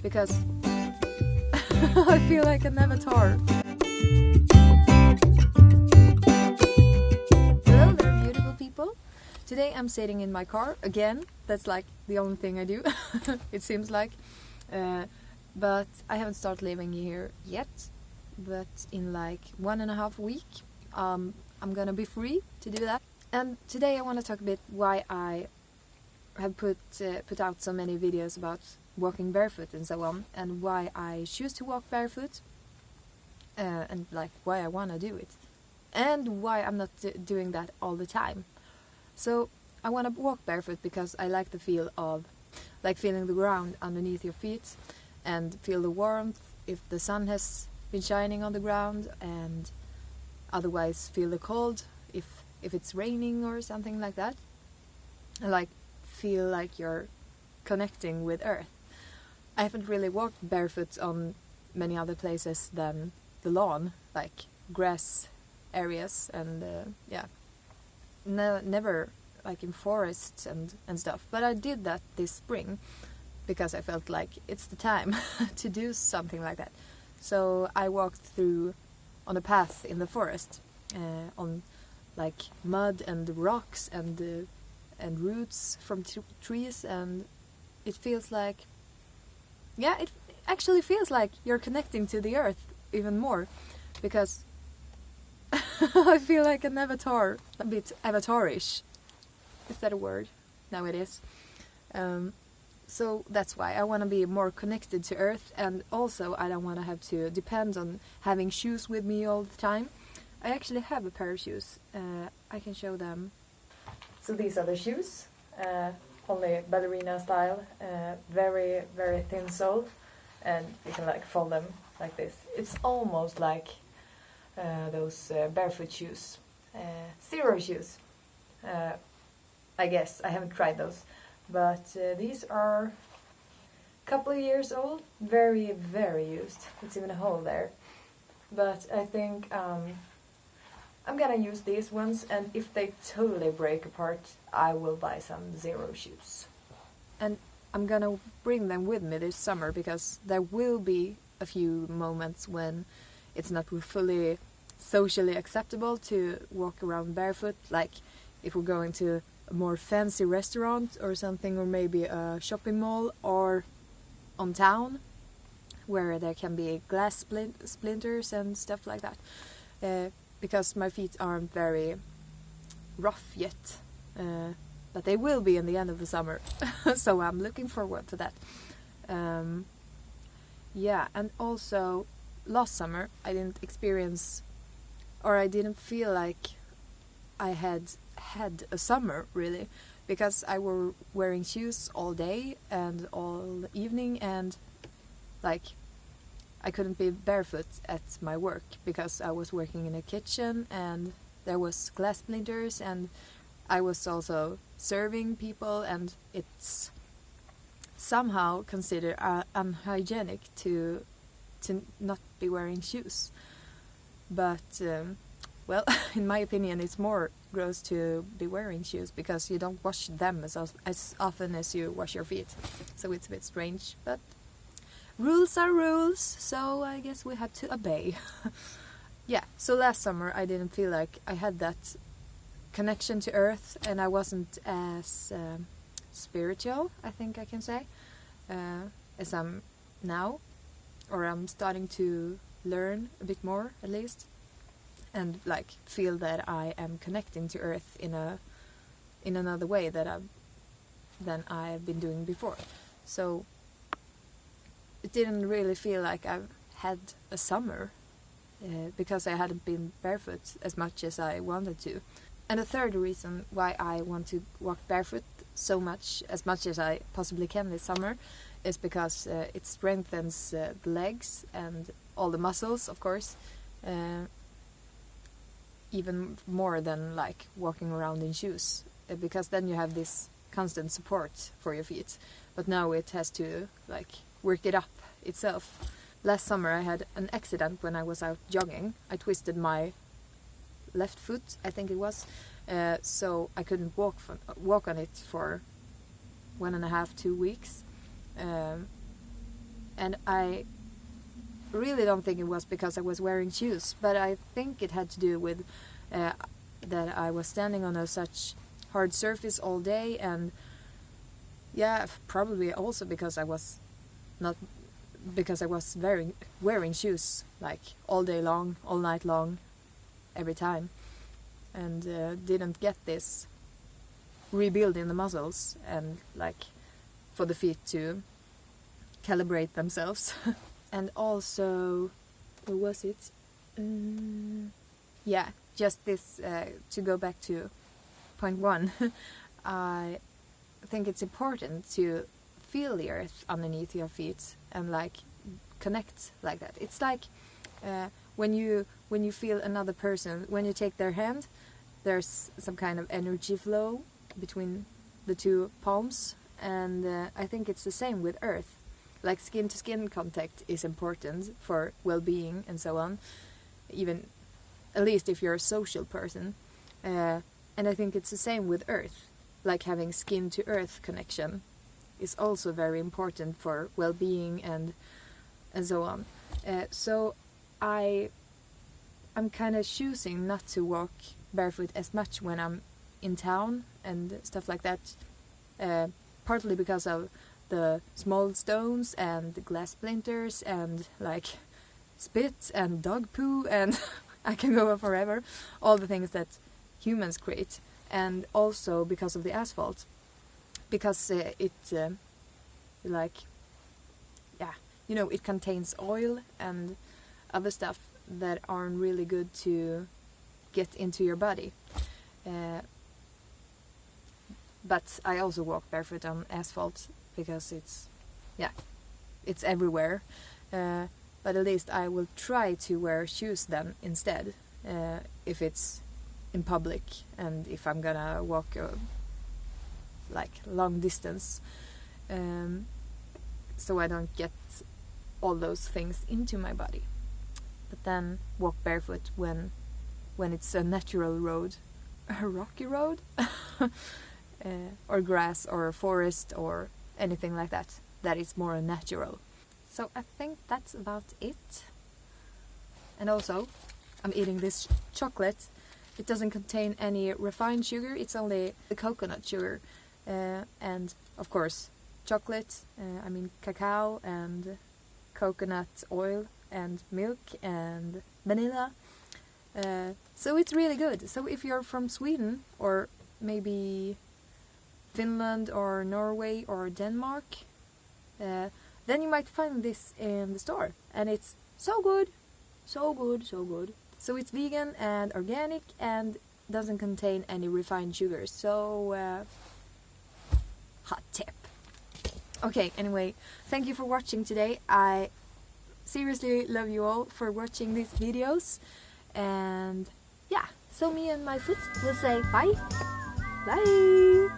because I feel like an avatar. Hello there, beautiful people. Today I'm sitting in my car again. That's like the only thing I do, it seems like. But I haven't started living here yet. But in like 1.5 weeks, I'm gonna be free to do that. And today I want to talk a bit why I have put out so many videos about walking barefoot and so on, and why I choose to walk barefoot, and like why I want to do it, and why I'm not doing that all the time. So I want to walk barefoot because I like the feel of like feeling the ground underneath your feet and feel the warmth if the sun has been shining on the ground, and otherwise feel the cold if it's raining or something like that. I like feel like you're connecting with earth. I haven't really walked barefoot on many other places than the lawn, like grass areas, and never like in forests and stuff. But I did that this spring because I felt like it's the time to do something like that. So I walked through on a path in the forest, on like mud and rocks and roots from trees, and it feels like, yeah, it actually feels like you're connecting to the earth even more, because I feel like an avatar, a bit avatarish. Is that a word? No, it is. So that's why I want to be more connected to earth, and also I don't want to have to depend on having shoes with me all the time. I actually have a pair of shoes. I can show them. So these are the shoes, only ballerina style, very, very thin sole, and you can like fold them like this. It's almost like those barefoot shoes, zero shoes. I guess, I haven't tried those, but these are a couple of years old, very, very used. It's even a hole there, but I think I'm gonna use these ones, and if they totally break apart, I will buy some zero shoes. And I'm gonna bring them with me this summer, because there will be a few moments when it's not fully socially acceptable to walk around barefoot, like if we're going to a more fancy restaurant or something, or maybe a shopping mall, or on town where there can be glass splinters and stuff like that. Because my feet aren't very rough yet, but they will be in the end of the summer. So I'm looking forward to that. Yeah, and also last summer I didn't experience, or I didn't feel like I had a summer really, because I were wearing shoes all day and all evening, and like I couldn't be barefoot at my work because I was working in a kitchen and there was glass splinters, and I was also serving people, and it's somehow considered unhygienic to not be wearing shoes. But well, in my opinion, it's more gross to be wearing shoes because you don't wash them as often as you wash your feet. So it's a bit strange, but rules are rules, so I guess we have to obey. Yeah, so last summer I didn't feel like I had that connection to earth, and I wasn't as spiritual, I think I can say, as I'm now, or I'm starting to learn a bit more at least, and like feel that I am connecting to earth in another way than I've been doing before. So it didn't really feel like I've had a summer, because I hadn't been barefoot as much as I wanted to. And the third reason why I want to walk barefoot as much as I possibly can this summer, is because it strengthens the legs and all the muscles, of course, even more than like walking around in shoes, because then you have this constant support for your feet. But now it has to like work it up itself. Last summer I had an accident when I was out jogging. I twisted my left foot, I think it was, so I couldn't walk on it for 1.5-2 weeks, And I really don't think it was because I was wearing shoes, but I think it had to do with that I was standing on such hard surface all day, and yeah, probably also because I was wearing shoes like all day long, all night long, every time, and didn't get this rebuilding the muscles and like for the feet to calibrate themselves. And also, what was it? Yeah, just this, to go back to point 1, I think it's important to feel the earth underneath your feet and like connect like that. It's like when you feel another person, when you take their hand, there's some kind of energy flow between the two palms, and I think it's the same with earth. Like skin to skin contact is important for well-being and so on, even at least if you're a social person, and I think it's the same with earth. Like having skin to earth connection is also very important for well-being and so on. So I'm kind of choosing not to walk barefoot as much when I'm in town and stuff like that, partly because of the small stones and the glass splinters and like spit and dog poo, and I can go on forever, all the things that humans create, and also because of the asphalt, because it like, yeah, you know, it contains oil and other stuff that aren't really good to get into your body. But I also walk barefoot on asphalt because it's everywhere. But at least I will try to wear shoes then instead, if it's in public and if I'm gonna walk like long distance, so I don't get all those things into my body. But then walk barefoot when it's a natural road, a rocky road, or grass or forest or anything like that. That is more natural. So I think that's about it. And also, I'm eating this chocolate. It doesn't contain any refined sugar, it's only the coconut sugar. And of course, chocolate, I mean cacao and coconut oil and milk and vanilla. So it's really good. So if you're from Sweden or maybe Finland or Norway or Denmark, then you might find this in the store, and it's so good, so good, so good. So it's vegan and organic and doesn't contain any refined sugars. So hot tip. Okay, anyway, thank you for watching today. I seriously love you all for watching these videos, and yeah, so me and my foot will say bye. Bye.